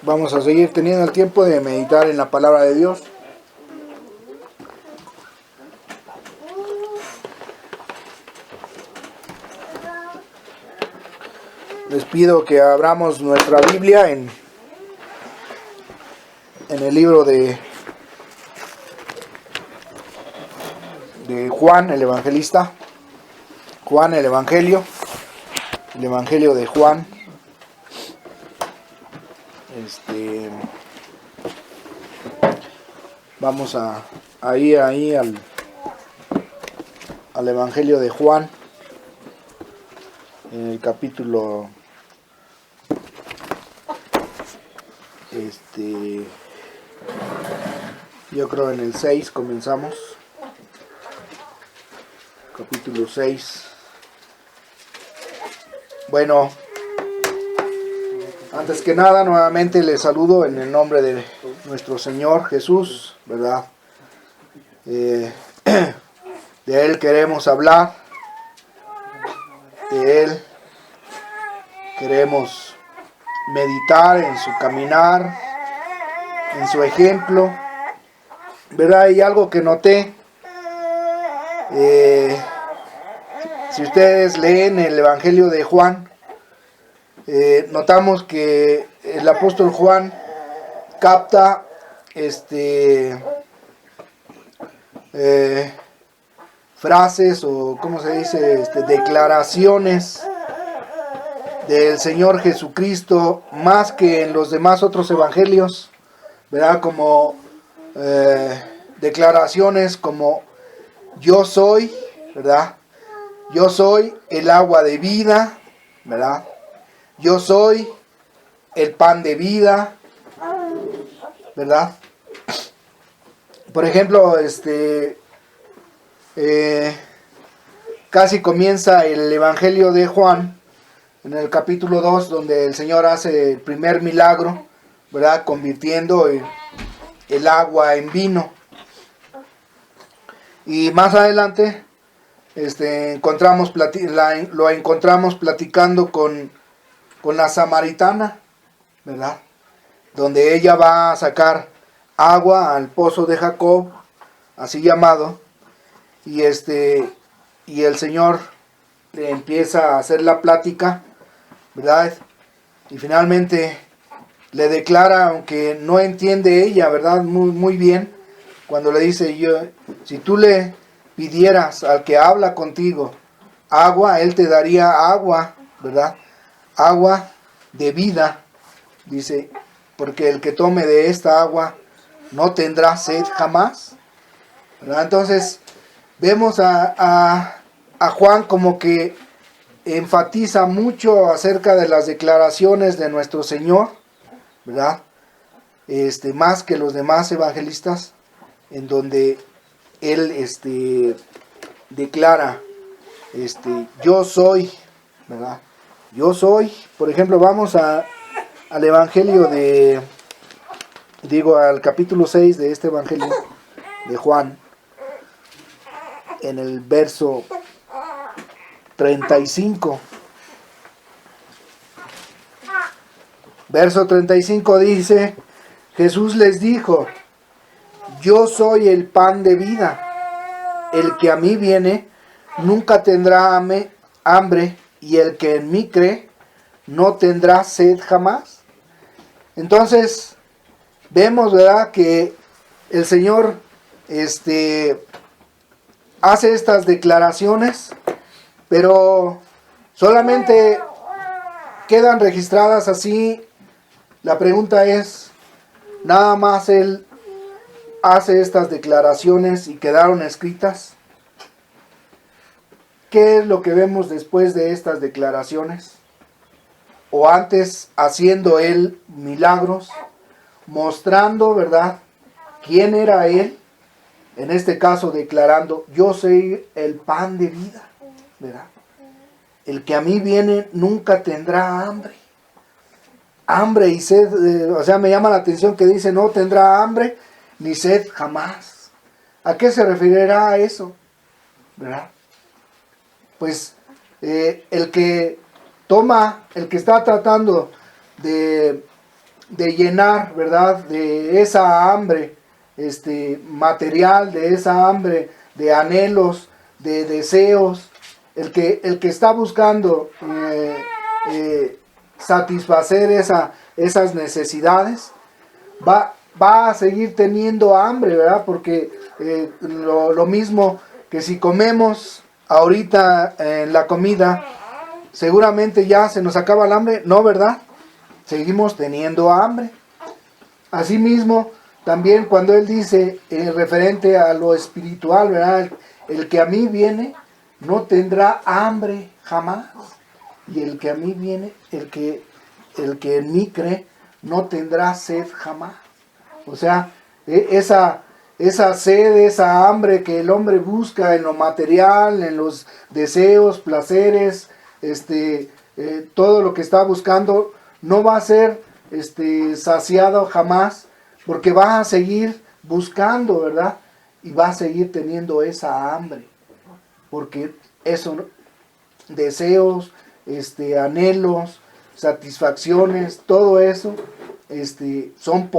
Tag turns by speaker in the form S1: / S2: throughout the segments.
S1: Vamos a seguir teniendo el tiempo de meditar en la palabra de Dios. Les pido que abramos nuestra Biblia en el libro de Juan, el evangelista. Juan, el Evangelio de Juan. Vamos a ir ahí al Evangelio de Juan, en el capítulo yo creo en el 6 comenzamos. Capítulo 6. Bueno, antes que nada, nuevamente les saludo en el nombre de nuestro Señor Jesús, ¿verdad? De Él queremos hablar, de Él queremos meditar en su caminar, en su ejemplo, ¿verdad? Y algo que noté, si ustedes leen el Evangelio de Juan, notamos que el apóstol Juan capta frases o ¿cómo se dice? Declaraciones del Señor Jesucristo más que en los demás otros evangelios, ¿verdad? Como declaraciones como yo soy, ¿verdad? Yo soy el agua de vida, ¿verdad? Yo soy el pan de vida, ¿verdad? Por ejemplo, casi comienza el Evangelio de Juan en el capítulo 2, donde el Señor hace el primer milagro, ¿verdad? Convirtiendo el agua en vino. Y más adelante lo encontramos platicando con la samaritana, ¿verdad? Donde ella va a sacar agua al pozo de Jacob, así llamado, y el Señor le empieza a hacer la plática, ¿verdad? Y finalmente le declara, aunque no entiende ella, ¿verdad? Muy bien, cuando le dice, si tú le pidieras al que habla contigo agua, él te daría agua, ¿verdad? Agua de vida, dice, porque el que tome de esta agua no tendrá sed jamás, ¿verdad? Entonces vemos a Juan como que enfatiza mucho acerca de las declaraciones de nuestro Señor, ¿verdad? Más que los demás evangelistas, en donde él declara, yo soy, ¿verdad? Yo soy. Por ejemplo, vamos al Evangelio al capítulo 6 de este Evangelio de Juan, en el verso 35. Verso 35 dice, Jesús les dijo, yo soy el pan de vida. El que a mí viene nunca tendrá hambre, y el que en mí cree no tendrá sed jamás. Entonces, vemos, ¿verdad?, que el Señor hace estas declaraciones, pero solamente quedan registradas así. La pregunta es, ¿nada más Él hace estas declaraciones y quedaron escritas? ¿Qué es lo que vemos después de estas declaraciones? O antes, haciendo Él milagros, mostrando, ¿verdad?, quién era Él. En este caso declarando, yo soy el pan de vida, ¿verdad? El que a mí viene nunca tendrá hambre. Hambre y sed, me llama la atención que dice, no tendrá hambre ni sed jamás. ¿A qué se referirá a eso? ¿Verdad? Pues el que está tratando de de llenar, ¿verdad? De esa hambre material, de esa hambre de anhelos, de deseos. El que está buscando satisfacer esas necesidades, va a seguir teniendo hambre, ¿verdad? Porque lo mismo que si comemos ahorita en la comida, seguramente ya se nos acaba el hambre, ¿no, verdad? Seguimos teniendo hambre. Asimismo, también cuando él dice, referente a lo espiritual, ¿verdad? El que a mí viene no tendrá hambre jamás. Y el que a mí viene, el que en mí cree, no tendrá sed jamás. O sea, esa sed, esa hambre que el hombre busca en lo material, en los deseos, placeres, todo lo que está buscando, no va a ser saciado jamás, porque va a seguir buscando, ¿verdad? Y va a seguir teniendo esa hambre, porque esos deseos, anhelos, satisfacciones, todo eso, son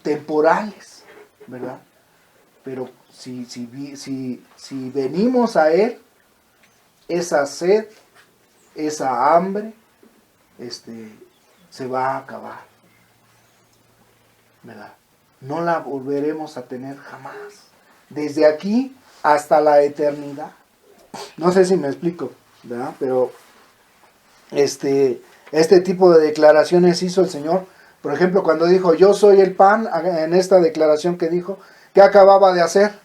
S1: temporales, ¿verdad? Pero si venimos a Él, esa sed, esa hambre, se va a acabar, ¿verdad? No la volveremos a tener jamás, desde aquí hasta la eternidad. No sé si me explico, ¿verdad? Pero este tipo de declaraciones hizo el Señor. Por ejemplo, cuando dijo, yo soy el pan, en esta declaración que dijo, ¿qué acababa de hacer?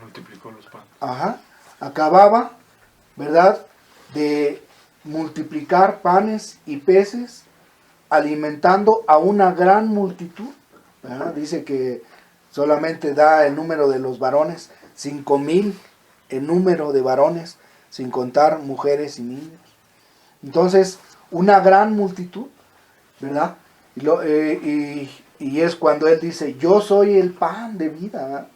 S2: Multiplicó los panes.
S1: Ajá, acababa, ¿verdad?, de multiplicar panes y peces, alimentando a una gran multitud, ¿verdad? Dice que solamente da el número de los varones, 5,000 el número de varones, sin contar mujeres y niños. Entonces, una gran multitud, ¿verdad? Y es cuando Él dice, yo soy el pan de vida, ¿verdad?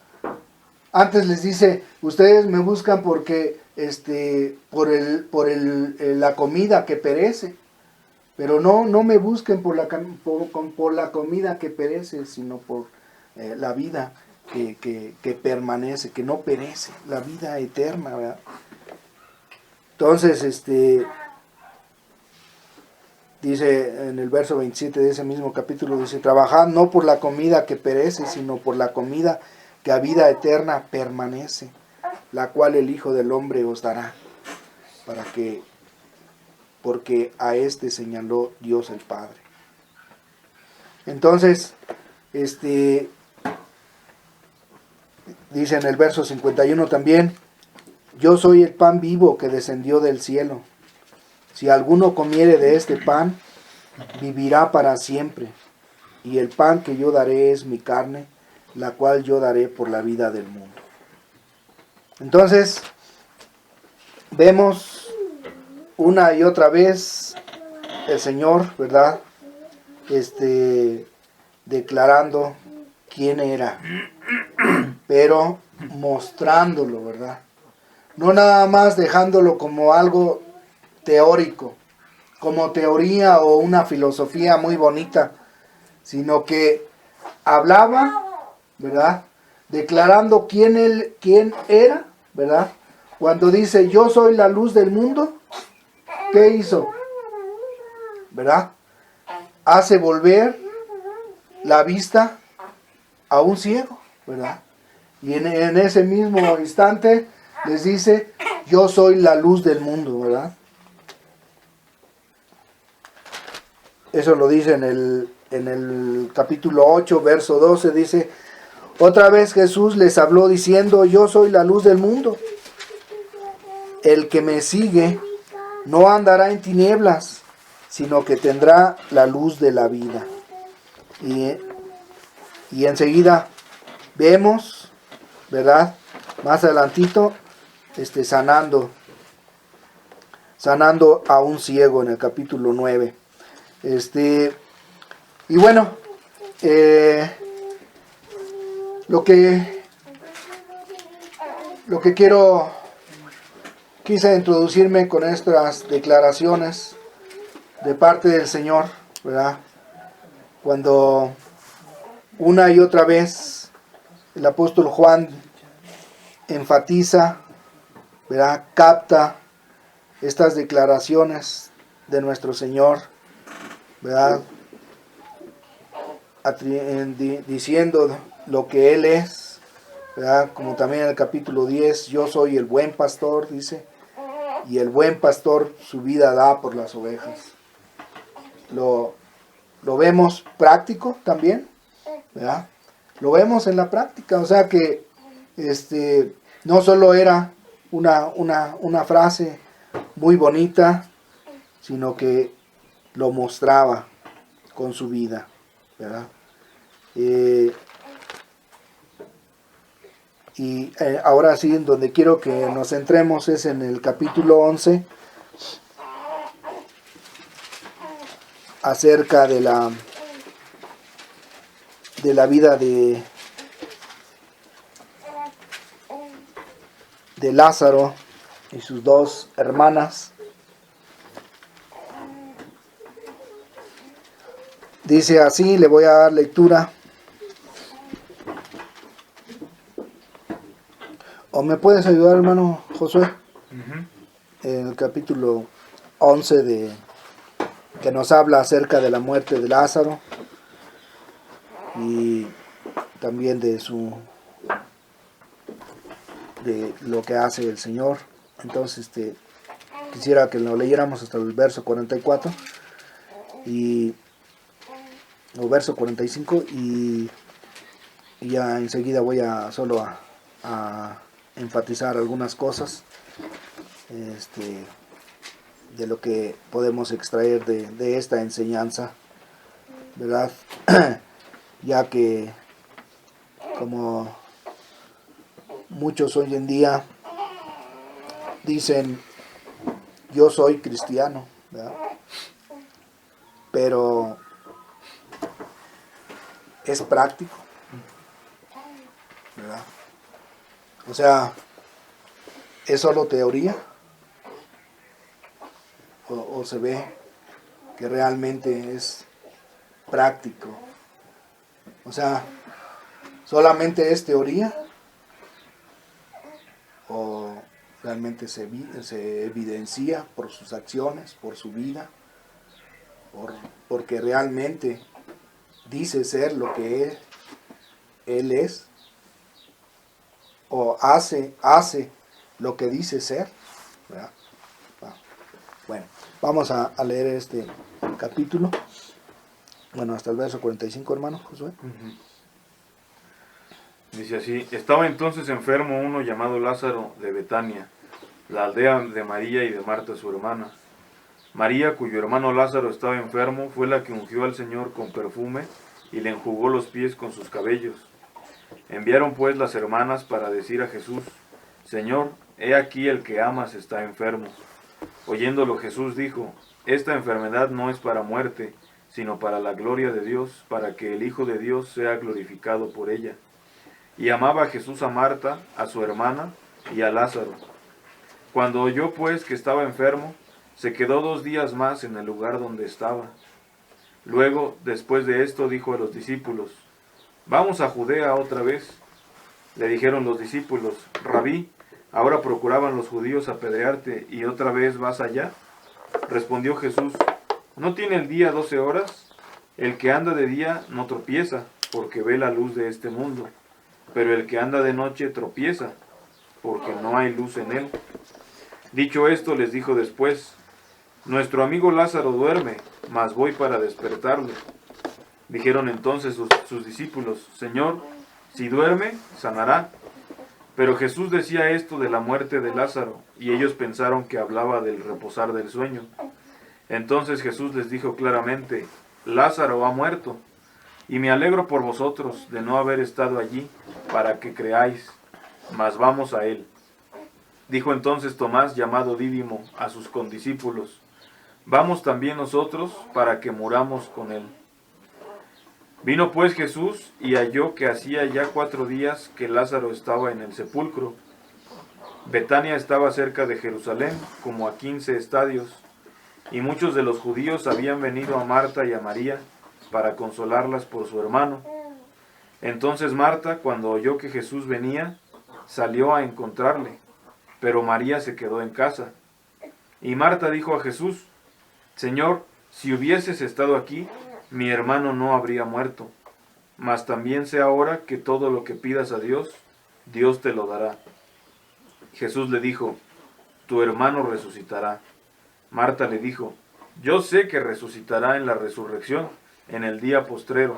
S1: Antes les dice, ustedes me buscan porque por la comida que perece, pero no me busquen por la comida que perece, sino por la vida que permanece, que no perece, la vida eterna, ¿verdad? Entonces, dice en el verso 27 de ese mismo capítulo, dice, trabajad no por la comida que perece, sino por la comida que a vida eterna permanece, la cual el Hijo del Hombre os dará, porque a este señaló Dios el Padre. Entonces, dice en el verso 51 también, yo soy el pan vivo que descendió del cielo. Si alguno comiere de este pan, vivirá para siempre. Y el pan que yo daré es mi carne, la cual yo daré por la vida del mundo. Entonces, vemos una y otra vez el Señor, ¿verdad? Declarando quién era, pero mostrándolo, ¿verdad? No nada más dejándolo como algo teórico, como teoría o una filosofía muy bonita, sino que hablaba, ¿verdad?, declarando quién era, ¿verdad? Cuando dice, yo soy la luz del mundo, ¿qué hizo? ¿Verdad? Hace volver la vista a un ciego, ¿verdad? Y en ese mismo instante les dice, yo soy la luz del mundo, ¿verdad? Eso lo dice en el capítulo 8, verso 12, dice, otra vez Jesús les habló diciendo, yo soy la luz del mundo. El que me sigue no andará en tinieblas, sino que tendrá la luz de la vida. Y enseguida vemos, ¿verdad?, más adelantito, sanando a un ciego en el capítulo 9. Y bueno, lo que quise introducirme con estas declaraciones de parte del Señor, ¿verdad? Cuando una y otra vez el apóstol Juan enfatiza, ¿verdad? Capta estas declaraciones de nuestro Señor, ¿verdad? Diciendo lo que Él es, ¿verdad? Como también en el capítulo 10, yo soy el buen pastor, dice, y el buen pastor su vida da por las ovejas. Lo vemos práctico también, ¿verdad? Lo vemos en la práctica, o sea que no solo era una frase muy bonita, sino que lo mostraba con su vida, ¿verdad? Ahora sí, en donde quiero que nos centremos es en el capítulo 11, acerca de la vida de Lázaro y sus dos hermanas. Dice así, le voy a dar lectura. ¿O me puedes ayudar, hermano Josué? En el capítulo 11 que nos habla acerca de la muerte de Lázaro y también de lo que hace el Señor. Entonces quisiera que lo leyéramos hasta el verso 44 o verso 45 y ya enseguida voy a solo a enfatizar algunas cosas de lo que podemos extraer de esta enseñanza, ¿verdad? Ya que como muchos hoy en día dicen, yo soy cristiano, ¿verdad? Pero es práctico, ¿verdad? O sea, ¿es solo teoría? ¿O se ve que realmente es práctico? O sea, ¿solamente es teoría? ¿O realmente se evidencia por sus acciones, por su vida? Porque realmente dice ser lo que él es, o hace lo que dice ser, ¿verdad? Bueno, vamos a leer este capítulo, bueno, hasta el verso 45, hermano Josué.
S2: Dice así: estaba entonces enfermo uno llamado Lázaro de Betania, la aldea de María y de Marta su hermana. María, cuyo hermano Lázaro estaba enfermo, fue la que ungió al Señor con perfume y le enjugó los pies con sus cabellos. Enviaron pues las hermanas para decir a Jesús: Señor, he aquí el que amas está enfermo. Oyéndolo Jesús dijo: esta enfermedad no es para muerte, sino para la gloria de Dios, para que el Hijo de Dios sea glorificado por ella. Y amaba Jesús a Marta, a su hermana, y a Lázaro. Cuando oyó pues que estaba enfermo, se quedó 2 días más en el lugar donde estaba. Luego, después de esto, dijo a los discípulos: vamos a Judea otra vez. Le dijeron los discípulos: Rabí, ahora procuraban los judíos apedrearte, ¿y otra vez vas allá? Respondió Jesús: ¿no tiene el día 12 horas? El que anda de día no tropieza, porque ve la luz de este mundo. Pero el que anda de noche tropieza, porque no hay luz en él. Dicho esto, les dijo después: nuestro amigo Lázaro duerme, mas voy para despertarlo. Dijeron entonces sus discípulos: Señor, si duerme, sanará. Pero Jesús decía esto de la muerte de Lázaro, y ellos pensaron que hablaba del reposar del sueño. Entonces Jesús les dijo claramente: Lázaro ha muerto, y me alegro por vosotros de no haber estado allí, para que creáis, mas vamos a él. Dijo entonces Tomás, llamado Dídimo, a sus condiscípulos: vamos también nosotros, para que muramos con él. Vino pues Jesús y halló que hacía ya 4 días que Lázaro estaba en el sepulcro. Betania estaba cerca de Jerusalén, como a 15 estadios, y muchos de los judíos habían venido a Marta y a María para consolarlas por su hermano. Entonces Marta, cuando oyó que Jesús venía, salió a encontrarle, pero María se quedó en casa. Y Marta dijo a Jesús: Señor, si hubieses estado aquí, mi hermano no habría muerto. Mas también sé ahora que todo lo que pidas a Dios, Dios te lo dará. Jesús le dijo: Tu hermano resucitará. Marta le dijo: Yo sé que resucitará en la resurrección, en el día postrero.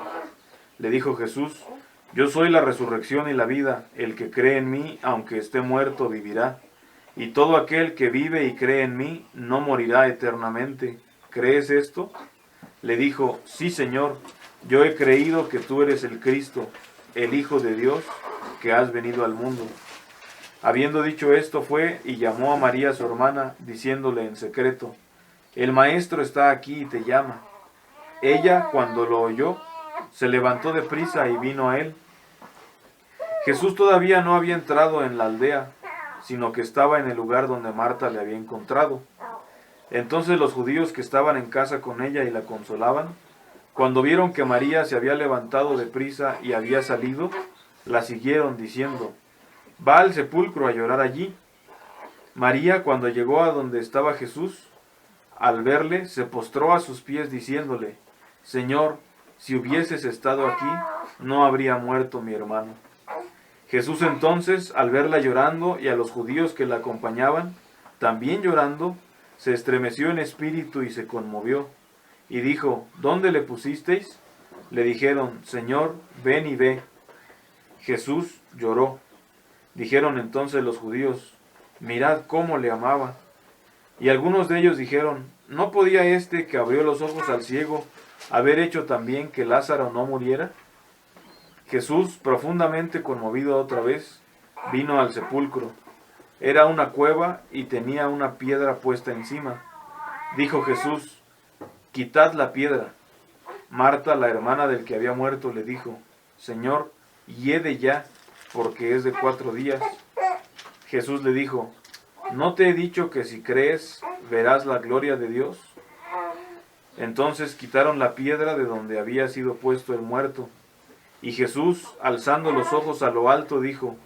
S2: Le dijo Jesús: Yo soy la resurrección y la vida. El que cree en mí, aunque esté muerto, vivirá. Y todo aquel que vive y cree en mí, no morirá eternamente. ¿Crees esto? Le dijo: Sí, Señor, yo he creído que tú eres el Cristo, el Hijo de Dios, que has venido al mundo. Habiendo dicho esto, fue y llamó a María su hermana, diciéndole en secreto: El Maestro está aquí y te llama. Ella, cuando lo oyó, se levantó de prisa y vino a él. Jesús todavía no había entrado en la aldea, sino que estaba en el lugar donde Marta le había encontrado. Entonces los judíos que estaban en casa con ella y la consolaban, cuando vieron que María se había levantado de prisa y había salido, la siguieron diciendo: Va al sepulcro a llorar allí. María, cuando llegó a donde estaba Jesús, al verle, se postró a sus pies diciéndole: Señor, si hubieses estado aquí, no habría muerto mi hermano. Jesús entonces, al verla llorando y a los judíos que la acompañaban, también llorando, se estremeció en espíritu y se conmovió, y dijo: ¿Dónde le pusisteis? Le dijeron: Señor, ven y ve. Jesús lloró. Dijeron entonces los judíos: Mirad cómo le amaba. Y algunos de ellos dijeron: ¿No podía este que abrió los ojos al ciego haber hecho también que Lázaro no muriera? Jesús, profundamente conmovido otra vez, vino al sepulcro. Era una cueva y tenía una piedra puesta encima. Dijo Jesús: Quitad la piedra. Marta, la hermana del que había muerto, le dijo: Señor, hiede ya, porque es de 4 días. Jesús le dijo: ¿No te he dicho que si crees, verás la gloria de Dios? Entonces quitaron la piedra de donde había sido puesto el muerto. Y Jesús, alzando los ojos a lo alto, dijo: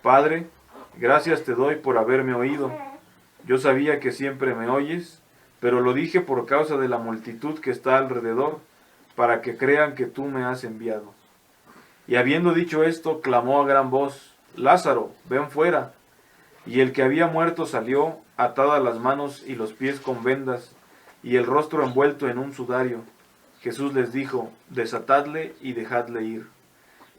S2: Padre, gracias te doy por haberme oído. Yo sabía que siempre me oyes, pero lo dije por causa de la multitud que está alrededor, para que crean que tú me has enviado. Y habiendo dicho esto, clamó a gran voz: Lázaro, ven fuera. Y el que había muerto salió, atadas las manos y los pies con vendas, y el rostro envuelto en un sudario. Jesús les dijo: Desatadle y dejadle ir.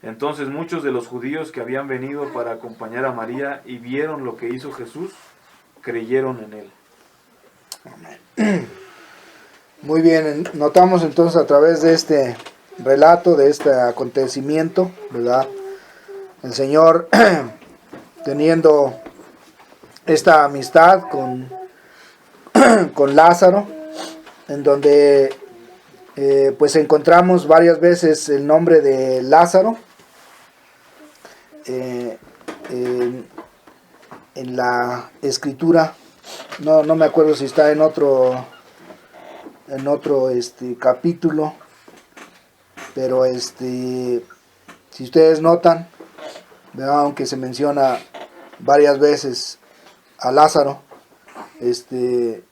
S2: Entonces muchos de los judíos que habían venido para acompañar a María y vieron lo que hizo Jesús, creyeron en él.
S1: Muy bien, notamos entonces a través de este relato, de este acontecimiento, ¿verdad? El Señor teniendo esta amistad con Lázaro, en donde pues encontramos varias veces el nombre de Lázaro en la escritura. No me acuerdo si está en otro capítulo, pero si ustedes notan, ¿verdad? Aunque se menciona varias veces a Lázaro, estuve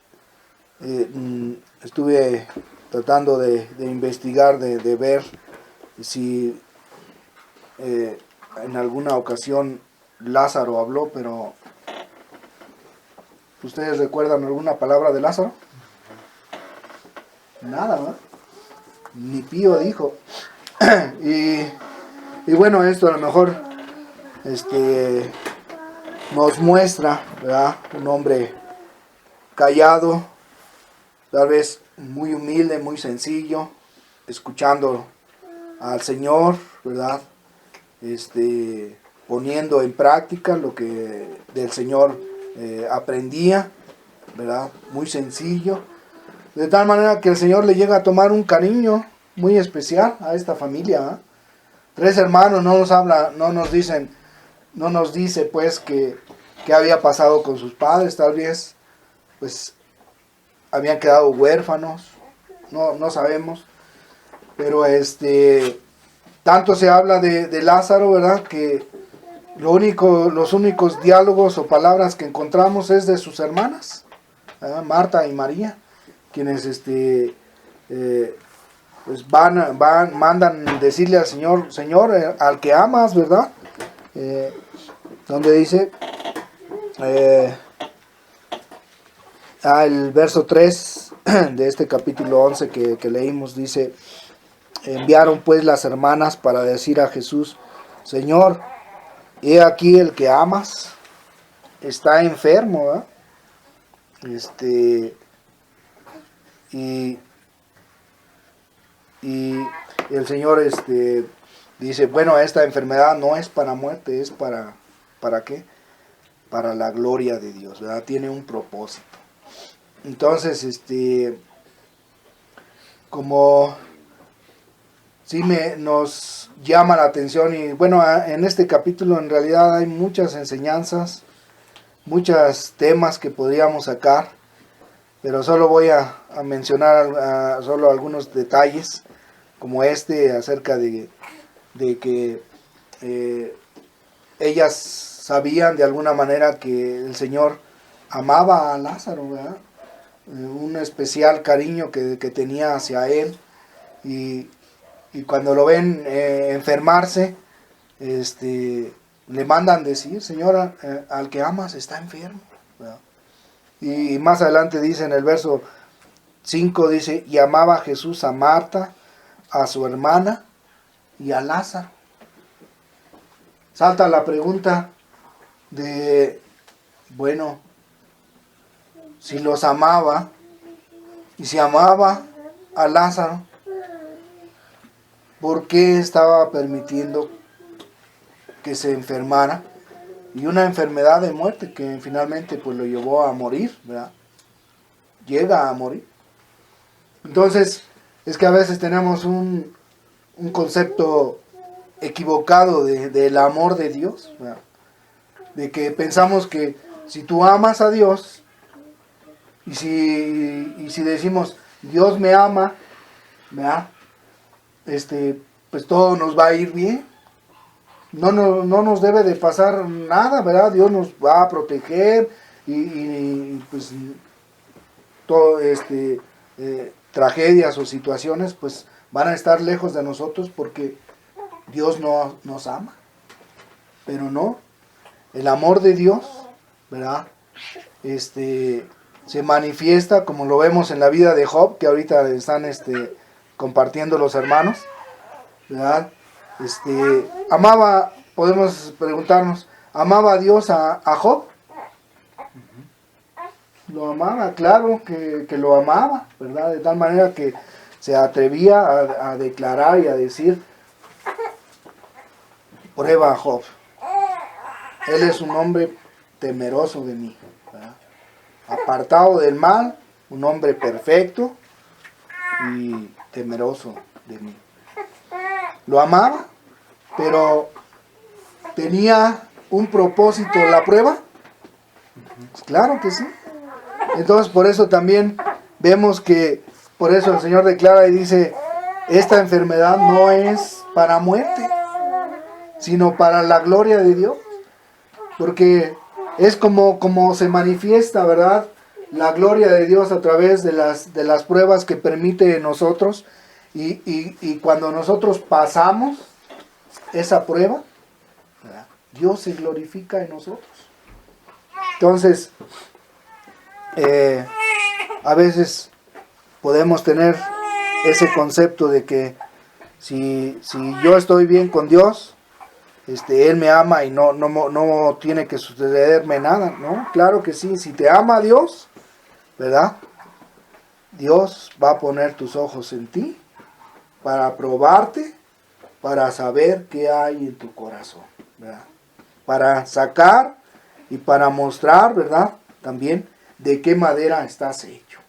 S1: tratando de investigar, de ver si en alguna ocasión Lázaro habló, pero ¿ustedes recuerdan alguna palabra de Lázaro? Nada, ¿no? Ni pío dijo. y bueno, esto a lo mejor nos muestra, ¿verdad? Un hombre callado, tal vez muy humilde, muy sencillo, escuchando al Señor, ¿verdad? Poniendo en práctica lo que del Señor aprendía, ¿verdad? Muy sencillo, de tal manera que el Señor le llega a tomar un cariño muy especial a esta familia, ¿eh? 3 hermanos, no nos dice pues que había pasado con sus padres. Tal vez pues habían quedado huérfanos, no sabemos, pero tanto se habla de Lázaro, ¿verdad? Que los únicos diálogos o palabras que encontramos es de sus hermanas, ¿verdad? Marta y María, quienes pues mandan decirle al Señor, Señor, al que amas, ¿verdad? Donde dice, el verso 3 de este capítulo 11 que leímos, dice, enviaron pues las hermanas para decir a Jesús, Señor, he aquí el que amas está enfermo, ¿verdad? Y el Señor dice, bueno, esta enfermedad no es para muerte, es ¿para qué? Para la gloria de Dios, ¿verdad? Tiene un propósito. Entonces, como sí nos llama la atención, y bueno, en este capítulo en realidad hay muchas enseñanzas, muchos temas que podríamos sacar, pero solo voy a mencionar solo algunos detalles, como acerca de que ellas sabían de alguna manera que el Señor amaba a Lázaro, ¿verdad? Un especial cariño que tenía hacia él, y cuando lo ven enfermarse, le mandan decir, Señora, al que amas está enfermo, ¿verdad? Y más adelante dice en el verso 5, dice, y amaba Jesús a Marta, a su hermana y a Lázaro. Salta la pregunta de, bueno, si los amaba, y si amaba a Lázaro, ¿por qué estaba permitiendo que se enfermara? Y una enfermedad de muerte que finalmente pues lo llevó a morir, ¿verdad? Llega a morir. Entonces, es que a veces tenemos un concepto equivocado del amor de Dios, ¿verdad? De que pensamos que si tú amas a Dios, y si decimos, Dios me ama, ¿verdad? Pues todo nos va a ir bien. No nos debe de pasar nada, ¿verdad? Dios nos va a proteger y pues todo tragedias o situaciones pues van a estar lejos de nosotros porque Dios no nos ama. Pero no, el amor de Dios, ¿verdad? Se manifiesta como lo vemos en la vida de Job, que ahorita están compartiendo los hermanos, ¿verdad? Podemos preguntarnos, ¿amaba a Dios a Job? Lo amaba, claro que lo amaba, ¿verdad? De tal manera que se atrevía a declarar y a decir, prueba a Job. Él es un hombre temeroso de mí, ¿verdad? Apartado del mal, un hombre perfecto y temeroso de mí. Lo amaba, pero tenía un propósito la prueba. Pues claro que sí. Entonces por eso también vemos que, por eso el Señor declara y dice, esta enfermedad no es para muerte, sino para la gloria de Dios. Porque es como se manifiesta, ¿verdad? La gloria de Dios a través de las pruebas que permite en nosotros. Y cuando nosotros pasamos esa prueba, ¿verdad? Dios se glorifica en nosotros. Entonces, a veces podemos tener ese concepto de que si yo estoy bien con Dios, Él me ama y no tiene que sucederme nada, ¿no? Claro que sí, si te ama Dios, ¿verdad? Dios va a poner tus ojos en ti para probarte, para saber qué hay en tu corazón, ¿verdad? Para sacar y para mostrar, ¿verdad? También de qué madera estás hecho,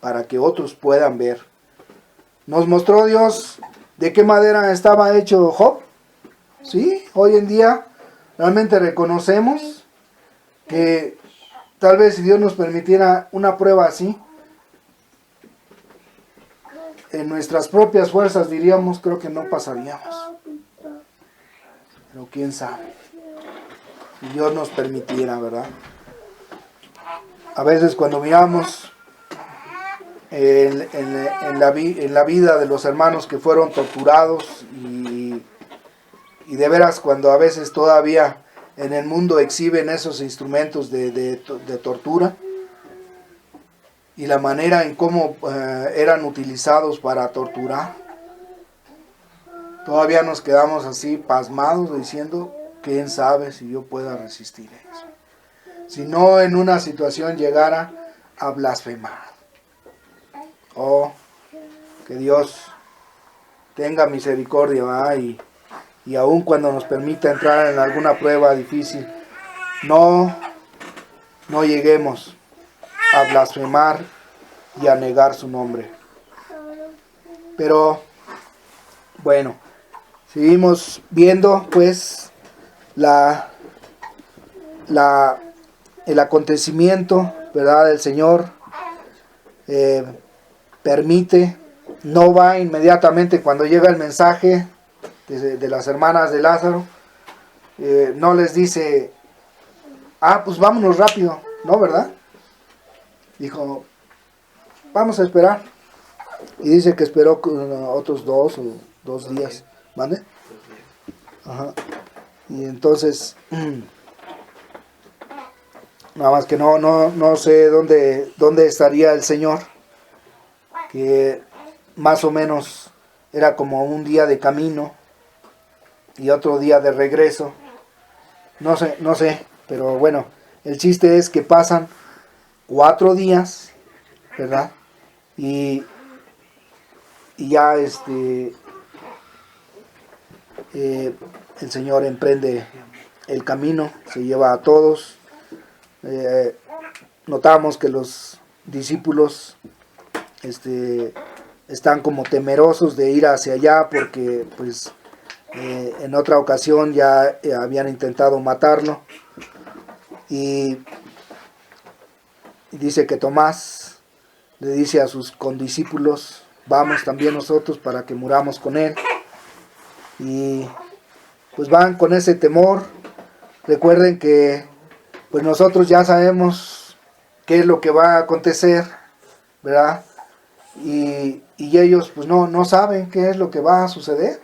S1: para que otros puedan ver. ¿Nos mostró Dios de qué madera estaba hecho Job? Sí, hoy en día realmente reconocemos que tal vez si Dios nos permitiera una prueba así, en nuestras propias fuerzas diríamos, creo que no pasaríamos. Pero quién sabe. Si Dios nos permitiera, ¿verdad? A veces cuando miramos en la vida de los hermanos que fueron torturados y de veras cuando a veces todavía en el mundo exhiben esos instrumentos de tortura y la manera en cómo eran utilizados para torturar, todavía nos quedamos así pasmados diciendo, quién sabe si yo pueda resistir eso. Si no en una situación llegara a blasfemar. Oh, que Dios tenga misericordia, ¿verdad? Y aun cuando nos permita entrar en alguna prueba difícil, no lleguemos a blasfemar y a negar su nombre. Pero, bueno, seguimos viendo pues el acontecimiento, ¿verdad? El Señor permite, no va inmediatamente cuando llega el mensaje de las hermanas de Lázaro, no les dice, pues vámonos rápido, ¿no, verdad? Dijo, vamos a esperar. Y dice que esperó otros 2 días, ¿vale? Ajá. Y entonces, nada más que no sé dónde estaría el Señor, que más o menos era como un día de camino y otro día de regreso. No sé, pero bueno, el chiste es que pasan 4 días, ¿verdad? Y ya el Señor emprende el camino, se lleva a todos. Notamos que los discípulos están como temerosos de ir hacia allá porque pues en otra ocasión ya habían intentado matarlo. Y dice que Tomás le dice a sus condiscípulos, vamos también nosotros para que muramos con él. Y pues van con ese temor. Recuerden que pues nosotros ya sabemos qué es lo que va a acontecer, ¿verdad? Y ellos pues no saben qué es lo que va a suceder.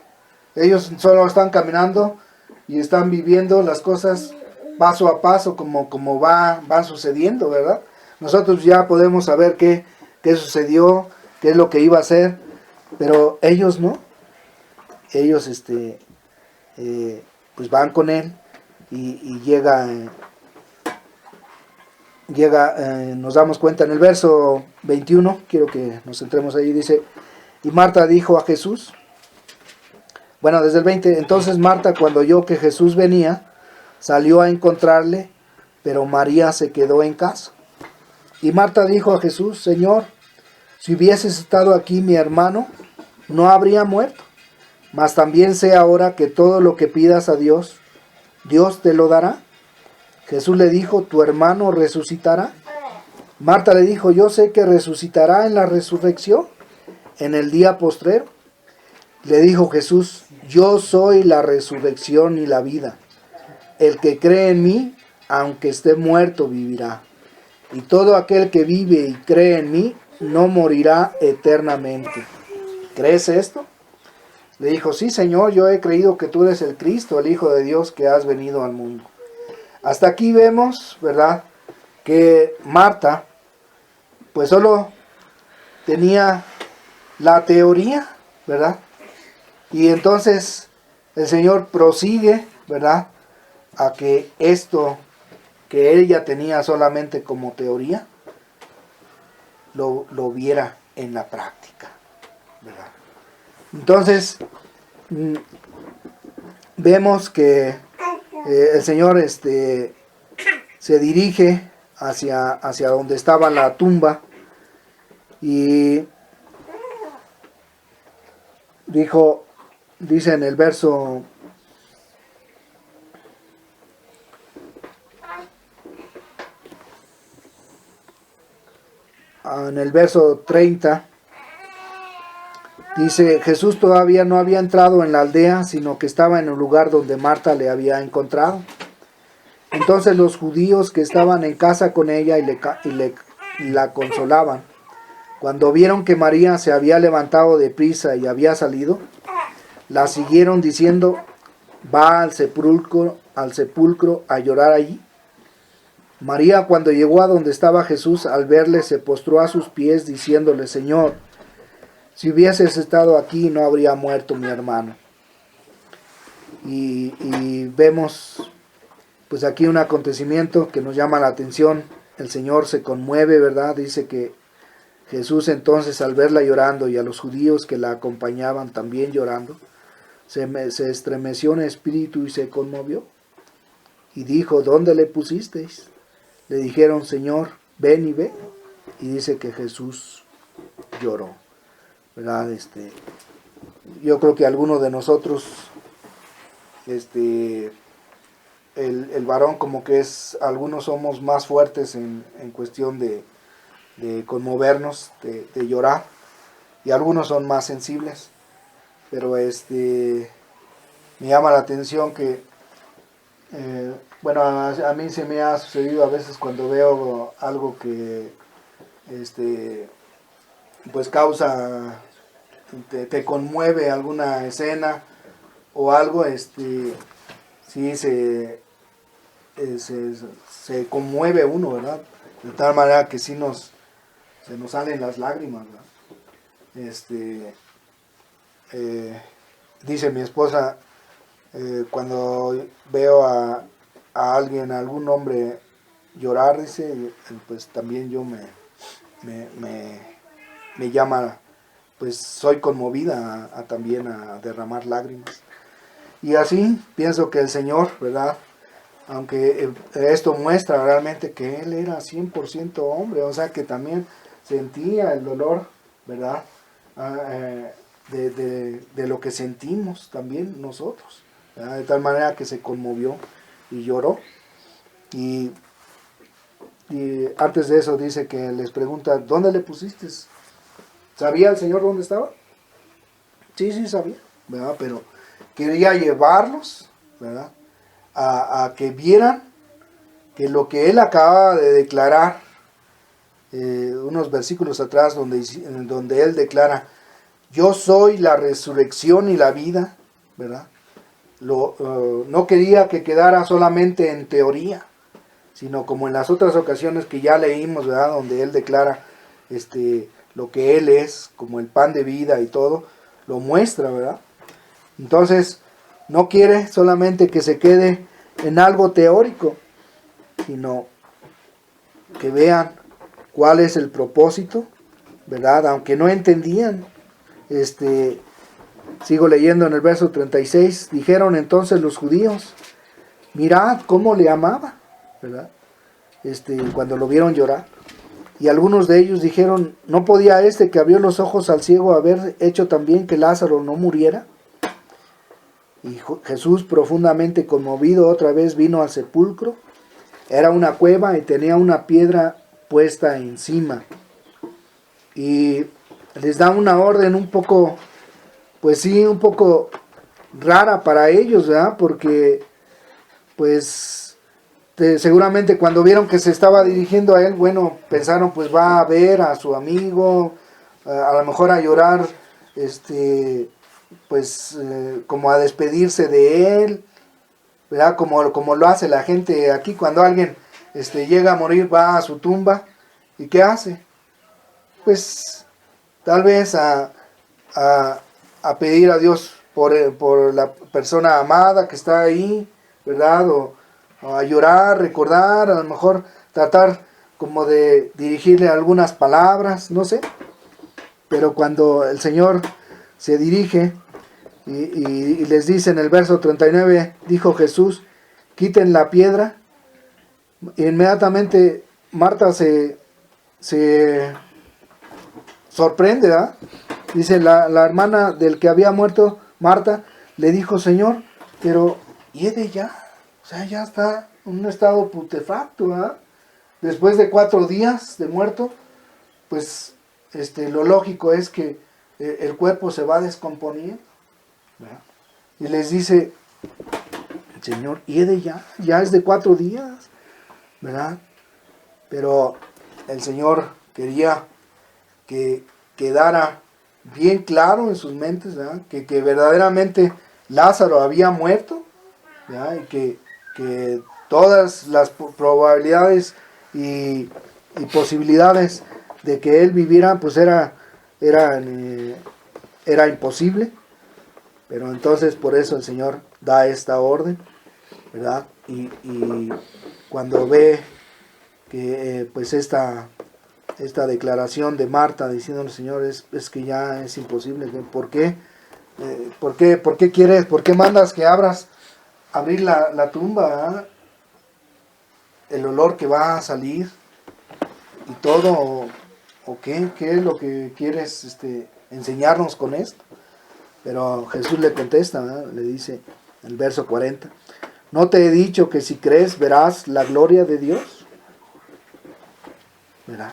S1: Ellos solo están caminando y están viviendo las cosas paso a paso como van sucediendo, ¿verdad? Nosotros ya podemos saber qué sucedió, qué es lo que iba a ser, pero ellos no. Ellos pues van con él y llega, nos damos cuenta en el verso 21, quiero que nos centremos ahí, dice, y Marta dijo a Jesús, bueno, desde el 20, entonces Marta cuando oyó que Jesús venía, salió a encontrarle, pero María se quedó en casa. Y Marta dijo a Jesús, Señor, si hubieses estado aquí mi hermano, no habría muerto. Mas también sé ahora que todo lo que pidas a Dios, Dios te lo dará. Jesús le dijo, tu hermano resucitará. Marta le dijo, yo sé que resucitará en la resurrección, en el día postrero. Le dijo Jesús, yo soy la resurrección y la vida. El que cree en mí, aunque esté muerto, vivirá. Y todo aquel que vive y cree en mí, no morirá eternamente. ¿Crees esto? Le dijo, sí, Señor, yo he creído que tú eres el Cristo, el Hijo de Dios, que has venido al mundo. Hasta aquí vemos, ¿verdad?, que Marta, pues solo tenía la teoría, ¿verdad? Y entonces el Señor prosigue, ¿verdad?, a que esto que ella tenía solamente como teoría, lo viera en la práctica, ¿verdad? Entonces, vemos que el Señor se dirige hacia donde estaba la tumba y dice en el verso en el verso 30, dice, Jesús todavía no había entrado en la aldea, sino que estaba en el lugar donde Marta le había encontrado. Entonces los judíos que estaban en casa con ella la consolaban, cuando vieron que María se había levantado de prisa y había salido, la siguieron diciendo, va al sepulcro a llorar allí. María, cuando llegó a donde estaba Jesús, al verle se postró a sus pies diciéndole, Señor, si hubieses estado aquí no habría muerto mi hermano. Y vemos pues aquí un acontecimiento que nos llama la atención. El Señor se conmueve, ¿verdad? Dice que Jesús entonces, al verla llorando y a los judíos que la acompañaban también llorando, se estremeció en espíritu y se conmovió. Y dijo, ¿dónde le pusisteis? Le dijeron, Señor, ven y ve. Y dice que Jesús lloró, ¿verdad? Yo creo que algunos de nosotros, el varón como que algunos somos más fuertes en cuestión de conmovernos, de llorar, y algunos son más sensibles, pero me llama la atención que, bueno, a mí se me ha sucedido a veces cuando veo algo que, pues causa, te conmueve alguna escena o algo, sí se conmueve uno, ¿verdad? De tal manera que sí se nos salen las lágrimas, ¿verdad? Dice mi esposa, cuando veo a alguien, a algún hombre llorar, dice, pues también yo me llama, pues soy conmovida también a derramar lágrimas. Y así pienso que el Señor, ¿verdad? Aunque esto muestra realmente que Él era 100% hombre, o sea que también sentía el dolor, ¿verdad? De lo que sentimos también nosotros, ¿verdad? De tal manera que se conmovió y lloró. Y antes de eso dice que les pregunta, ¿dónde le pusiste? ¿Sabía el Señor dónde estaba? Sí sabía, ¿verdad? Pero quería llevarlos, ¿verdad? A que vieran que lo que él acababa de declarar, unos versículos atrás donde él declara, yo soy la resurrección y la vida, ¿verdad? No quería que quedara solamente en teoría, sino como en las otras ocasiones que ya leímos, ¿verdad? Donde él declara lo que él es, como el pan de vida y todo, lo muestra, ¿verdad? Entonces, no quiere solamente que se quede en algo teórico, sino que vean cuál es el propósito, ¿verdad? Aunque no entendían. Sigo leyendo en el verso 36, dijeron entonces los judíos, mirad cómo le amaba, ¿verdad? Cuando lo vieron llorar. Y algunos de ellos dijeron, ¿no podía que abrió los ojos al ciego haber hecho también que Lázaro no muriera? Y Jesús, profundamente conmovido, otra vez vino al sepulcro. Era una cueva y tenía una piedra puesta encima. Y les da una orden un poco, pues sí, un poco rara para ellos, ¿verdad? Porque, pues, seguramente cuando vieron que se estaba dirigiendo a él, bueno, pensaron, pues va a ver a su amigo, a lo mejor a llorar, pues como a despedirse de él, ¿verdad? Como lo hace la gente aquí cuando alguien llega a morir, va a su tumba, ¿y qué hace? Pues tal vez a pedir a Dios por la persona amada que está ahí, ¿verdad? O a llorar, recordar, a lo mejor tratar como de dirigirle algunas palabras, no sé. Pero cuando el Señor se dirige y les dice en el verso 39, dijo Jesús, quiten la piedra. Inmediatamente Marta se sorprende, ¿verdad? Dice la hermana del que había muerto, Marta, le dijo, Señor, pero hiede ya, o sea, ya está en un estado putefacto, ¿verdad? Después de 4 días de muerto, pues lo lógico es que el cuerpo se va descomponiendo, ¿verdad? Y les dice el Señor, hiede ya es de 4 días, ¿verdad? Pero el Señor quería que quedara bien claro en sus mentes, ¿verdad? Que verdaderamente Lázaro había muerto, ¿verdad? Y que todas las probabilidades y posibilidades de que él viviera, pues era imposible. Pero entonces por eso el Señor da esta orden, ¿verdad? Y cuando ve que pues esta declaración de Marta diciéndole, Señor, es que ya es imposible, ¿por qué? ¿Por qué quieres? ¿Por qué mandas que abrir la tumba? ¿Verdad? El olor que va a salir y todo, ¿o qué es lo que quieres enseñarnos con esto? Pero Jesús le contesta, ¿verdad? Le dice en el verso 40, ¿no te he dicho que si crees verás la gloria de Dios? ¿Verdad?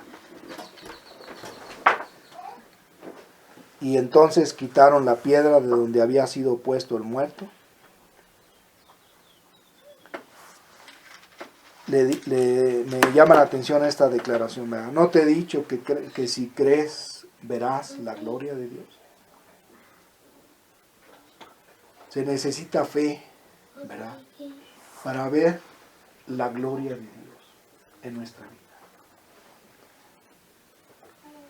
S1: Y entonces quitaron la piedra de donde había sido puesto el muerto. Me llama la atención esta declaración, ¿verdad? ¿No te he dicho que si crees verás la gloria de Dios? Se necesita fe, ¿verdad? Para ver la gloria de Dios en nuestra vida.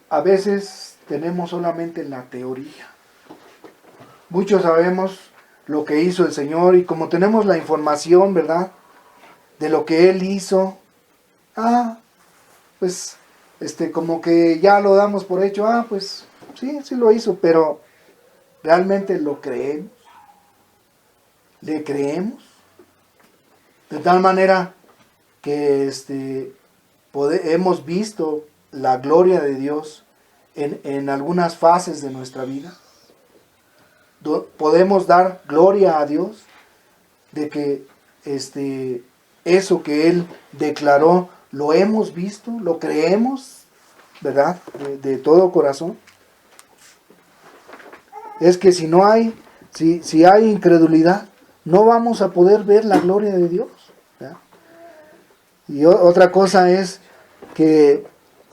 S1: A veces tenemos solamente la teoría. Muchos sabemos lo que hizo el Señor y como tenemos la información, ¿verdad?, de lo que Él hizo, pues, como que ya lo damos por hecho, pues, sí lo hizo, pero ¿realmente lo creemos? ¿Le creemos? De tal manera que hemos visto la gloria de Dios en algunas fases de nuestra vida. Podemos dar gloria a Dios de que eso que Él declaró lo hemos visto, lo creemos, ¿verdad? De todo corazón. Es que si hay incredulidad, no vamos a poder ver la gloria de Dios, ¿verdad? Y otra cosa es que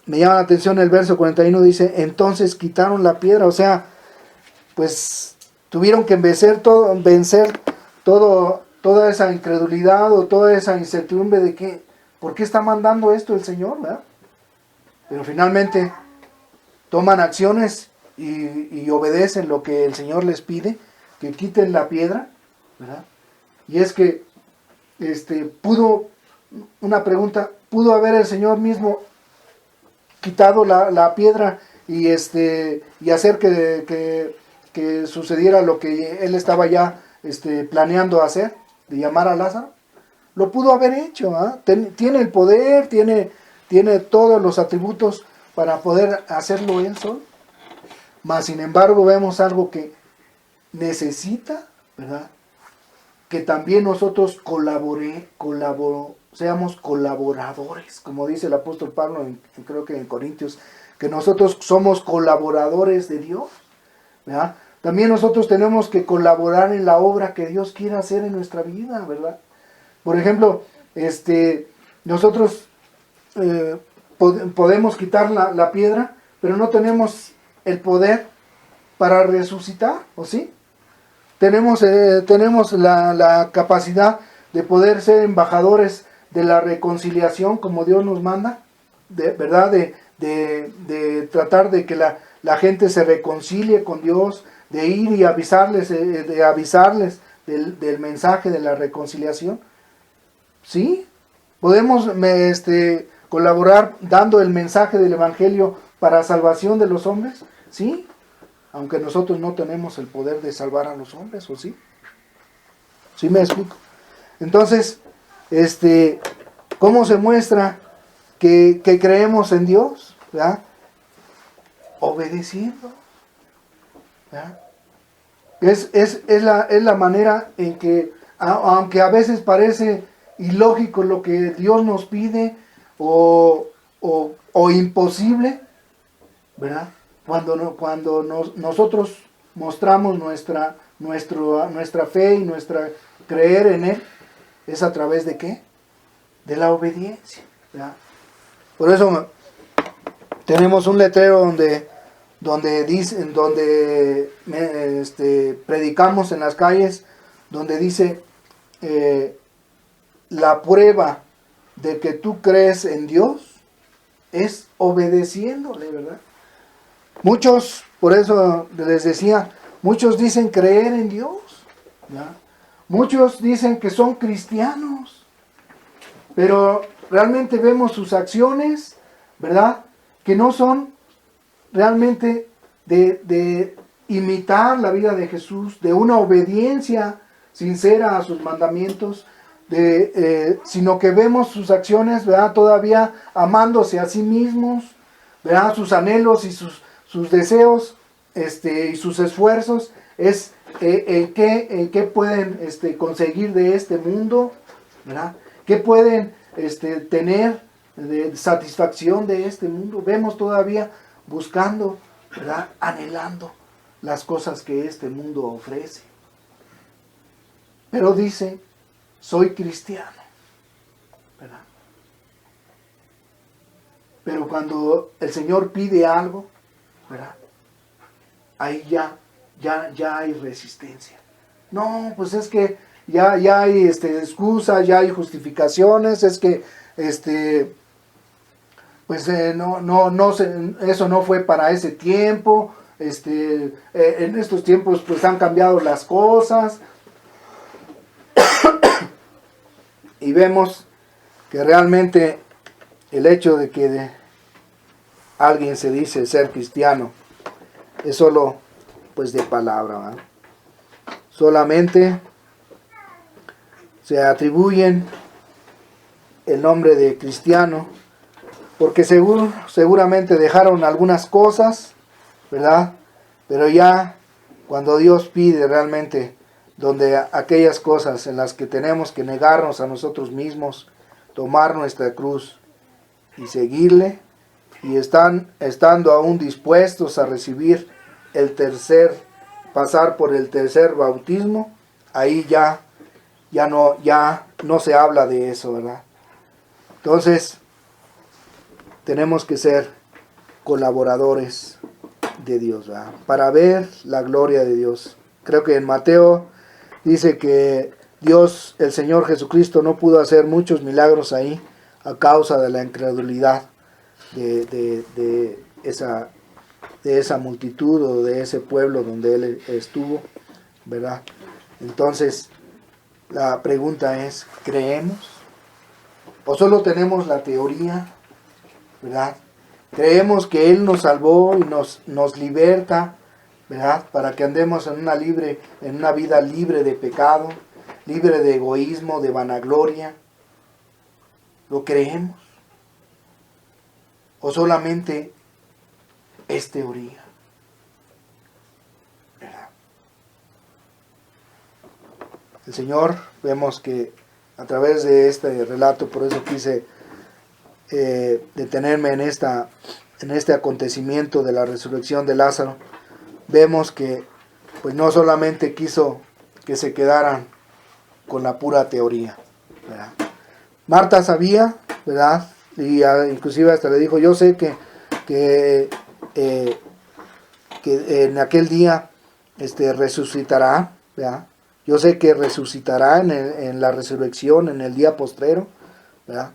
S1: me llama la atención el verso 41, dice, entonces quitaron la piedra, o sea, pues tuvieron que vencer toda esa incredulidad o toda esa incertidumbre de que, ¿por qué está mandando esto el Señor? ¿Verdad? Pero finalmente toman acciones y obedecen lo que el Señor les pide, que quiten la piedra, ¿verdad? Y es que una pregunta, ¿pudo haber el Señor mismo quitado la piedra y hacer que sucediera lo que Él estaba ya planeando hacer, de llamar a Lázaro? Lo pudo haber hecho, tiene el poder, tiene todos los atributos para poder hacerlo Él solo. Mas sin embargo vemos algo que necesita, ¿verdad?, que también nosotros seamos colaboradores, como dice el apóstol Pablo, creo que en Corintios, que nosotros somos colaboradores de Dios, ¿verdad? También nosotros tenemos que colaborar en la obra que Dios quiere hacer en nuestra vida, ¿verdad? Por ejemplo, nosotros podemos quitar la piedra, pero no tenemos el poder para resucitar, ¿o sí? Tenemos la capacidad de poder ser embajadores de la reconciliación como Dios nos manda, ¿verdad? De tratar de que la gente se reconcilie con Dios, de ir y avisarles del mensaje de la reconciliación. ¿Sí? Podemos colaborar dando el mensaje del Evangelio para salvación de los hombres, ¿sí? Aunque nosotros no tenemos el poder de salvar a los hombres, ¿o sí? ¿Sí me explico? Entonces, ¿cómo se muestra que creemos en Dios? ¿Verdad? Obedeciendo, ¿verdad? Es la manera en que, aunque a veces parece ilógico lo que Dios nos pide o imposible, ¿verdad? Nosotros mostramos nuestra fe y nuestra creer en Él, ¿es a través de qué? De la obediencia, ¿verdad? Por eso tenemos un letrero donde predicamos en las calles, donde dice la prueba de que tú crees en Dios es obedeciéndole, ¿verdad? Muchos, por eso les decía, muchos dicen creer en Dios, ¿verdad? Muchos dicen que son cristianos, pero realmente vemos sus acciones, ¿verdad? Que no son realmente de imitar la vida de Jesús, de una obediencia sincera a sus mandamientos, sino que vemos sus acciones, ¿verdad? Todavía amándose a sí mismos, ¿verdad? Sus anhelos y sus deseos y sus esfuerzos es en qué pueden conseguir de este mundo, ¿verdad? ¿Qué pueden tener de satisfacción de este mundo? Vemos todavía buscando, ¿verdad? Anhelando las cosas que este mundo ofrece. Pero dice, soy cristiano, ¿verdad? Pero cuando el Señor pide algo, ¿verdad? Ahí ya hay resistencia. No, pues es que ya hay excusas, ya hay justificaciones, es que pues eso no fue para ese tiempo, en estos tiempos pues han cambiado las cosas. Y vemos que realmente el hecho de que alguien se dice ser cristiano es solo pues de palabra, ¿verdad? Solamente se atribuyen el nombre de cristiano porque seguramente dejaron algunas cosas, ¿verdad? Pero ya cuando Dios pide realmente, donde aquellas cosas en las que tenemos que negarnos a nosotros mismos, tomar nuestra cruz y seguirle, y estando aún dispuestos a recibir pasar por el tercer bautismo, ahí ya no se habla de eso, ¿verdad? Entonces, tenemos que ser colaboradores de Dios, ¿verdad? Para ver la gloria de Dios. Creo que en Mateo dice que Dios, el Señor Jesucristo, no pudo hacer muchos milagros ahí a causa de la incredulidad de esa multitud o de ese pueblo donde Él estuvo, ¿verdad? Entonces, la pregunta es, ¿creemos? ¿O solo tenemos la teoría, ¿verdad? Creemos que Él nos salvó y nos liberta, ¿verdad? Para que andemos en una vida libre de pecado, libre de egoísmo, de vanagloria. ¿Lo creemos? ¿O solamente es teoría? ¿Verdad? El Señor, vemos que a través de este relato, por eso quise detenerme en este acontecimiento de la resurrección de Lázaro, vemos que pues no solamente quiso que se quedaran con la pura teoría, ¿verdad? Marta sabía, ¿verdad? Y inclusive hasta le dijo, yo sé que en aquel día resucitará, ¿verdad? Yo sé que resucitará en la resurrección, en el día postrero, ¿verdad?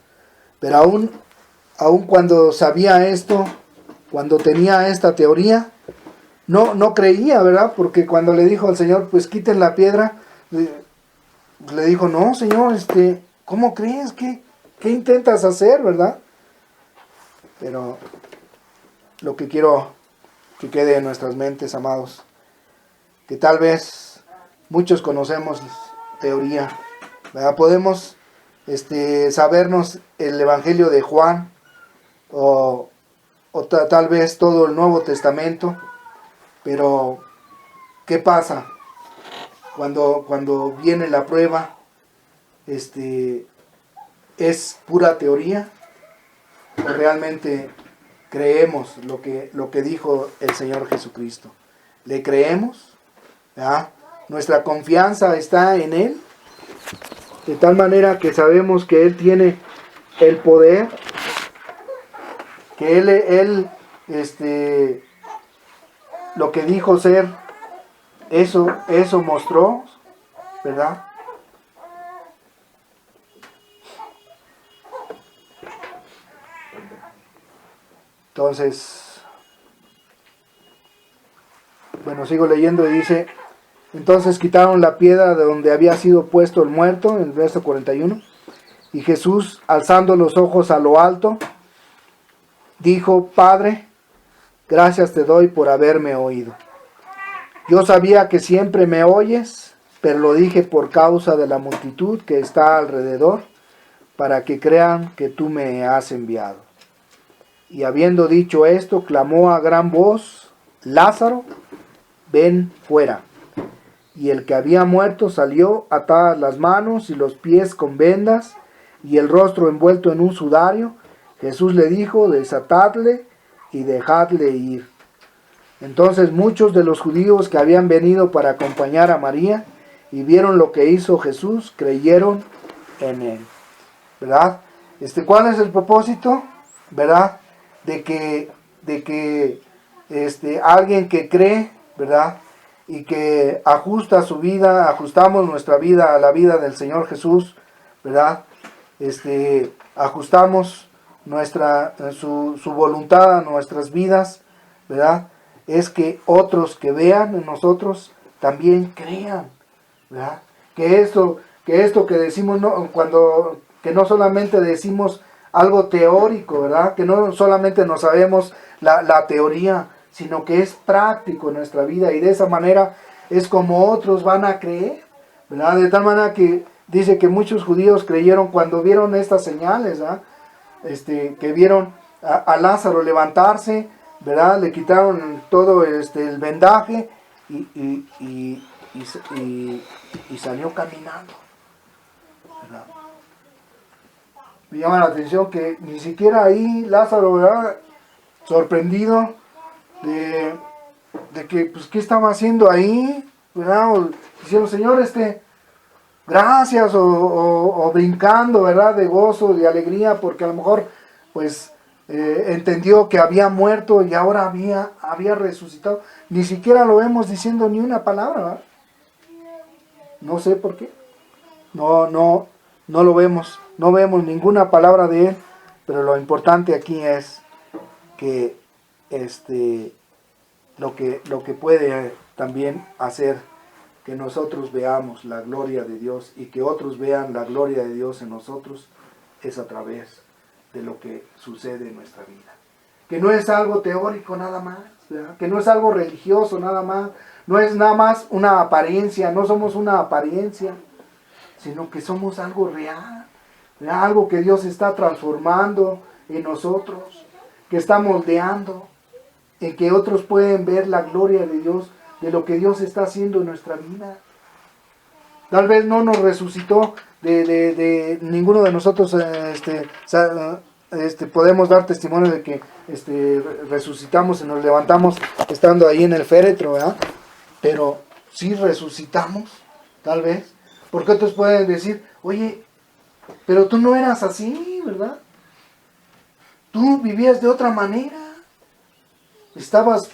S1: Pero aún cuando sabía esto, cuando tenía esta teoría, no creía, ¿verdad? Porque cuando le dijo al Señor, pues quiten la piedra, le dijo, no, Señor, ¿cómo crees? ¿Qué intentas hacer, verdad? Pero lo que quiero que quede en nuestras mentes, amados, que tal vez muchos conocemos teoría, ¿verdad? Podemos sabernos el Evangelio de Juan o tal vez todo el Nuevo Testamento, pero ¿qué pasa cuando viene la prueba? ¿Es pura teoría o realmente creemos lo que dijo el Señor Jesucristo. ¿Le creemos? ¿Ya? Nuestra confianza está en Él, de tal manera que sabemos que Él tiene el poder, que Él lo que dijo ser, eso mostró, ¿verdad? Entonces, bueno, sigo leyendo y dice, entonces quitaron la piedra de donde había sido puesto el muerto, en el verso 41, y Jesús, alzando los ojos a lo alto, dijo, Padre, gracias te doy por haberme oído. Yo sabía que siempre me oyes, pero lo dije por causa de la multitud que está alrededor, para que crean que tú me has enviado. Y habiendo dicho esto, clamó a gran voz, Lázaro, ven fuera. Y el que había muerto salió, atadas las manos y los pies con vendas, y el rostro envuelto en un sudario. Jesús le dijo, desatadle y dejadle ir. Entonces muchos de los judíos que habían venido para acompañar a María y vieron lo que hizo Jesús, creyeron en él. ¿Verdad? ¿Cuál es el propósito? ¿Verdad? De que alguien que cree, ¿verdad? Y que ajusta su vida, ajustamos nuestra vida a la vida del Señor Jesús, ¿verdad? Ajustamos su voluntad a nuestras vidas, ¿verdad? Es que otros que vean en nosotros también crean, ¿verdad? Que esto que decimos, que no solamente decimos algo teórico, ¿verdad? Que no solamente nos sabemos la teoría, sino que es práctico en nuestra vida, y de esa manera es como otros van a creer, ¿verdad? De tal manera que dice que muchos judíos creyeron cuando vieron estas señales, ¿verdad? Que vieron a Lázaro levantarse, ¿verdad? Le quitaron todo el vendaje y salió caminando, ¿verdad? Me llama la atención que ni siquiera ahí Lázaro, ¿verdad? Sorprendido de que, pues, ¿qué estaba haciendo ahí? ¿Verdad? O diciendo, Señor, gracias, o brincando, ¿verdad? De gozo, de alegría, porque a lo mejor, pues, entendió que había muerto y ahora había resucitado. Ni siquiera lo vemos diciendo ni una palabra, ¿verdad? No sé por qué. No lo vemos. No vemos ninguna palabra de él, pero lo importante aquí es que lo que puede también hacer que nosotros veamos la gloria de Dios y que otros vean la gloria de Dios en nosotros es a través de lo que sucede en nuestra vida. Que no es algo teórico nada más, ¿verdad? Que no es algo religioso nada más, no es nada más una apariencia, no somos una apariencia, sino que somos algo real, ¿verdad? Algo que Dios está transformando en nosotros, que está moldeando, en que otros pueden ver la gloria de Dios, de lo que Dios está haciendo en nuestra vida. Tal vez no nos resucitó de ninguno de nosotros, podemos dar testimonio de que resucitamos y nos levantamos estando ahí en el féretro, ¿verdad? Pero sí resucitamos, tal vez, porque otros pueden decir, oye, pero tú no eras así, ¿verdad? Tú vivías de otra manera. Estabas,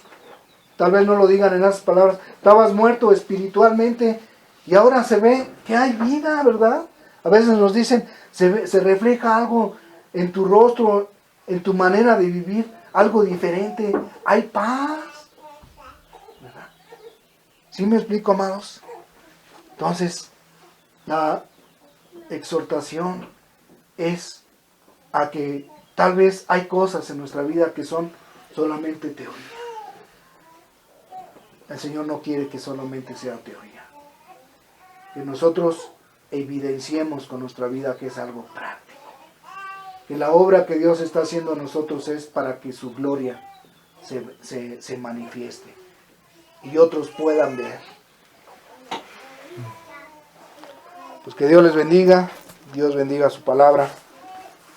S1: tal vez no lo digan en esas palabras, estabas muerto espiritualmente y ahora se ve que hay vida, ¿verdad? A veces nos dicen, se refleja algo en tu rostro, en tu manera de vivir, algo diferente, hay paz, ¿verdad? ¿Sí me explico, amados? Entonces, la exhortación es a que tal vez hay cosas en nuestra vida que son solamente teoría. El Señor no quiere que solamente sea teoría. Que nosotros evidenciemos con nuestra vida que es algo práctico. Que la obra que Dios está haciendo en nosotros es para que su gloria se manifieste y otros puedan ver. Pues que Dios les bendiga, Dios bendiga su palabra.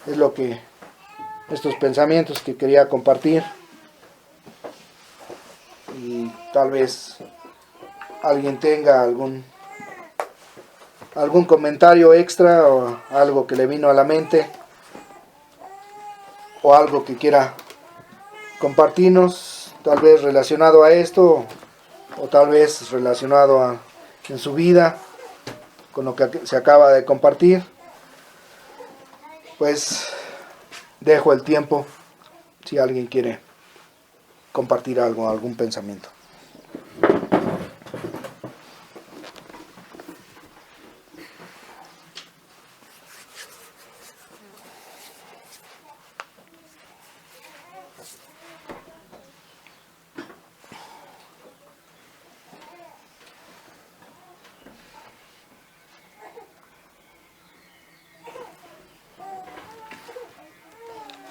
S1: Es lo que estos pensamientos que quería compartir. Y tal vez alguien tenga algún comentario extra o algo que le vino a la mente o algo que quiera compartirnos, tal vez relacionado a esto o tal vez relacionado en su vida con lo que se acaba de compartir. Pues dejo el tiempo si alguien quiere compartir algo, algún pensamiento.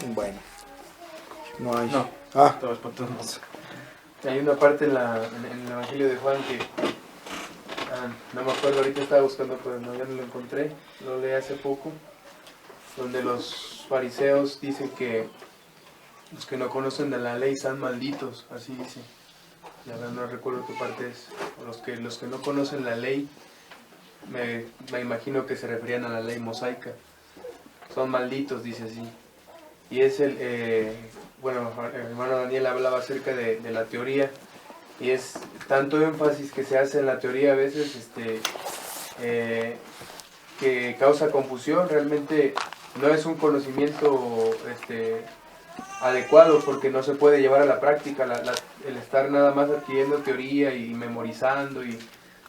S1: Bueno, no hay.
S3: No,
S1: Ah,
S3: estaba espantando. Hay una parte en el Evangelio de Juan que no me acuerdo, ahorita estaba buscando, pero no, ya no lo encontré, lo leí hace poco, donde los fariseos dicen que los que no conocen de la ley están malditos, así dice. La verdad no recuerdo qué parte es. Los que no conocen la ley, me imagino que se referían a la ley mosaica. Son malditos, dice así. Y es bueno, el hermano Daniel hablaba acerca de la teoría, y es tanto énfasis que se hace en la teoría a veces que causa confusión. Realmente no es un conocimiento adecuado, porque no se puede llevar a la práctica. El estar nada más adquiriendo teoría y memorizando y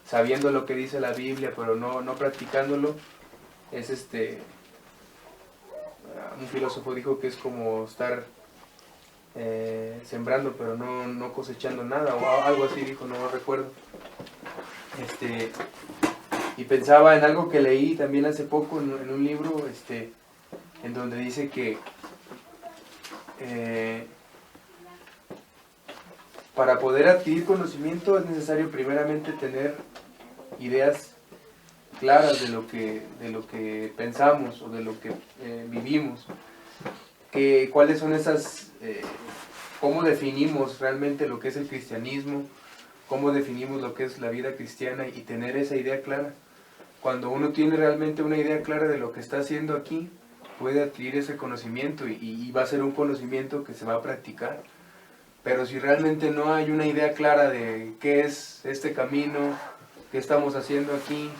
S3: sabiendo lo que dice la Biblia, pero no practicándolo, es un filósofo dijo que es como estar sembrando pero no cosechando nada, o algo así dijo, no lo recuerdo. Y pensaba en algo que leí también hace poco en un libro, en donde dice que para poder adquirir conocimiento es necesario primeramente tener ideas claras de lo que pensamos o de lo que vivimos. ¿Cuáles son esas, cómo definimos realmente lo que es el cristianismo, cómo definimos lo que es la vida cristiana, y tener esa idea clara? Cuando uno tiene realmente una idea clara de lo que está haciendo aquí, puede adquirir ese conocimiento y va a ser un conocimiento que se va a practicar. Pero si realmente no hay una idea clara de qué es este camino, qué estamos haciendo aquí,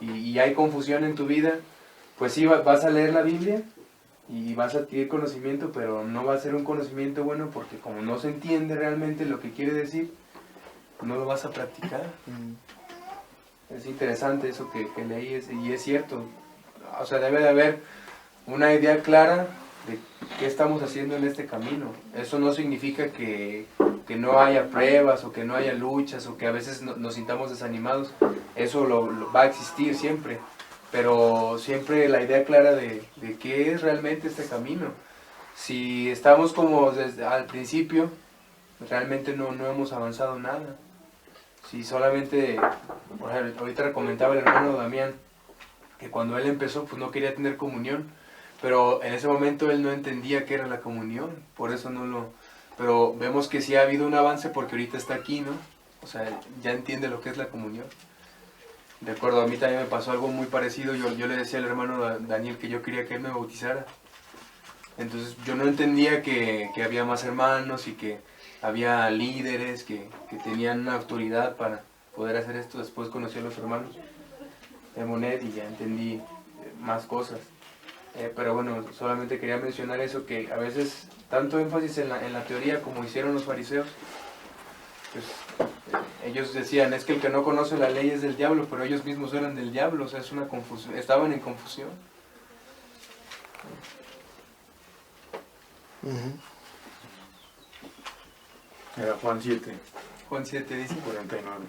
S3: y hay confusión en tu vida, pues sí, vas a leer la Biblia y vas a adquirir conocimiento, pero no va a ser un conocimiento bueno, porque como no se entiende realmente lo que quiere decir, no lo vas a practicar. Es interesante eso que leí, y es cierto. O sea, debe de haber una idea clara de qué estamos haciendo en este camino. Eso no significa que no haya pruebas o que no haya luchas o que a veces nos sintamos desanimados. Eso va a existir siempre, pero siempre la idea clara de qué es realmente este camino. Si estamos como desde al principio, realmente no hemos avanzado nada. Si solamente, por ejemplo, ahorita comentaba el hermano Damián, que cuando él empezó pues no quería tener comunión, pero en ese momento él no entendía qué era la comunión, por eso no lo... Pero vemos que sí ha habido un avance, porque ahorita está aquí, ¿no? O sea, ya entiende lo que es la comunión. De acuerdo, a mí también me pasó algo muy parecido. Yo le decía al hermano Daniel que yo quería que él me bautizara. Entonces yo no entendía que había más hermanos y que había líderes que tenían una autoridad para poder hacer esto. Después conocí a los hermanos de Monet y ya entendí más cosas. Pero bueno, solamente quería mencionar eso, que a veces tanto énfasis en la teoría como hicieron los fariseos, pues ellos decían, es que el que no conoce la ley es del diablo, pero ellos mismos eran del diablo. O sea, es una confusión, estaban en confusión.
S2: Era Juan 7,
S3: Juan 7 dice.
S2: 49.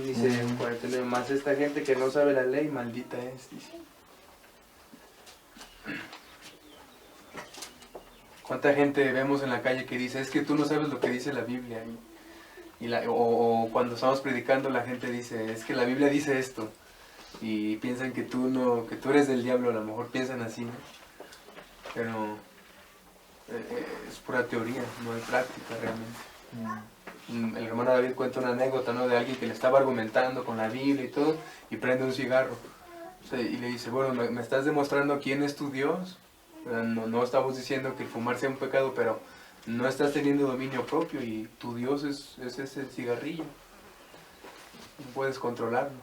S3: Dice en 49, más esta gente que no sabe la ley, maldita es, dice. ¿Cuánta gente vemos en la calle que dice, es que tú no sabes lo que dice la Biblia? o cuando estamos predicando la gente dice, es que la Biblia dice esto, y piensan que tú no, que tú eres del diablo, a lo mejor piensan así, ¿no? Pero es pura teoría, no hay práctica realmente. El hermano David cuenta una anécdota, ¿no? De alguien que le estaba argumentando con la Biblia y todo, y prende un cigarro. O sea, y le dice, bueno, me estás demostrando quién es tu Dios. No estamos diciendo que el fumar sea un pecado, pero no estás teniendo dominio propio y tu Dios es ese cigarrillo. No puedes controlarlo.